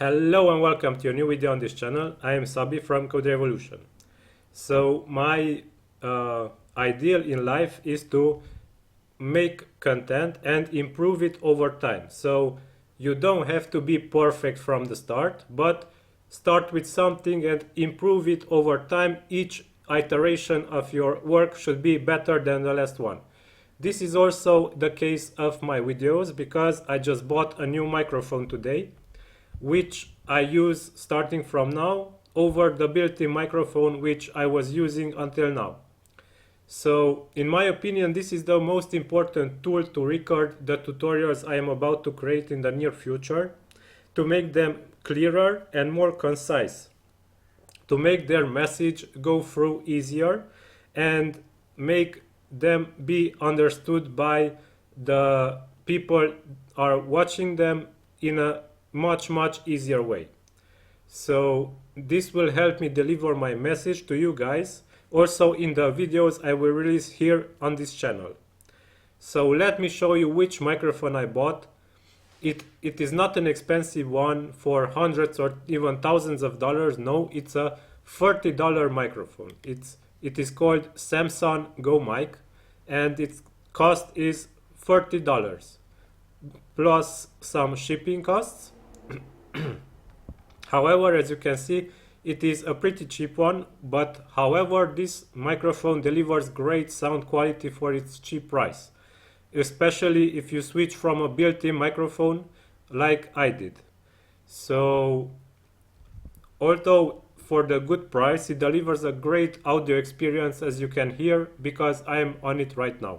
Hello and welcome to a new video on this channel. I am Szabi from CodeRevolution. So my ideal in life is to make content and improve it over time. So you don't have to be perfect from the start, but start with something and improve it over time. Each iteration of your work should be better than the last one. This is also the case of my videos because I just bought a new microphone today, which I use starting from now over the built-in microphone which I was using until now. So in my opinion, this is the most important tool to record the tutorials I am about to create in the near future, to make them clearer and more concise, to make their message go through easier and make them be understood by the people are watching them in a much easier way. So this will help me deliver my message to you guys also in the videos I will release here on this channel. So let me show you which microphone I bought. It is not an expensive one for hundreds or even thousands of dollars. No, it's a $30 microphone. It is called Samsung Go Mic and its cost is $30 plus some shipping costs. However, as you can see, it is a pretty cheap one, but however, this microphone delivers great sound quality for its cheap price, especially if you switch from a built-in microphone like I did. So although for the good price, it delivers a great audio experience, as you can hear, because I am on it right now.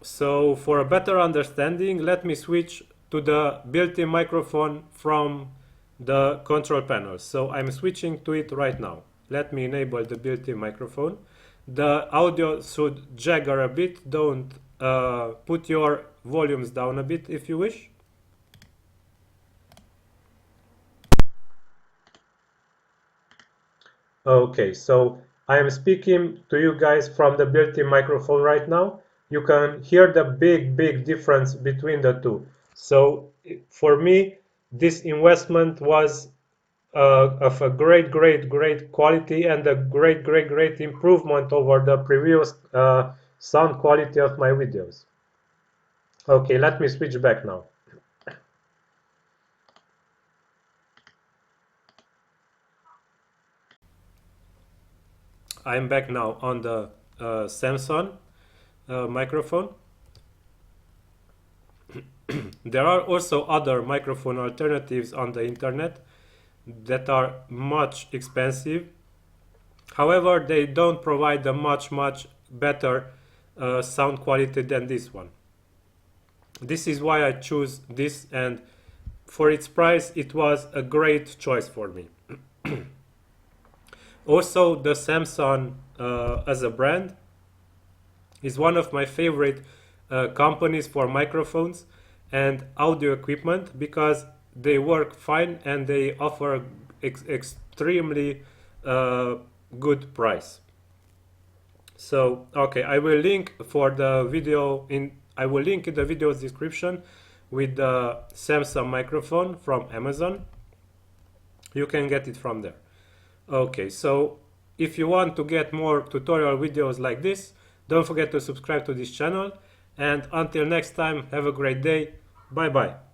So for a better understanding, let me switch to the built-in microphone from the control panel. So I'm switching to it right now. Let me enable the built-in microphone. The audio should jagger a bit. Don't put your volumes down a bit if you wish. Okay, so I am speaking to you guys from the built-in microphone right now. You can hear the big difference between the two. So for me, this investment was of a great quality and a great improvement over the previous sound quality of my videos. Okay, let me switch back now. I'm back now on the Samsung microphone. There are also other microphone alternatives on the internet that are much expensive. However, they don't provide a much better sound quality than this one. This is why I choose this, and for its price it was a great choice for me. Also, the Samsung as a brand is one of my favorite companies for microphones and audio equipment because they work fine and they offer extremely good price. So okay, I will link for the video I will link in the video's description with the Samsung microphone from Amazon. You can get it from there. Okay, so if you want to get more tutorial videos like this, don't forget to subscribe to this channel, and until next time, have a great day. Bye bye.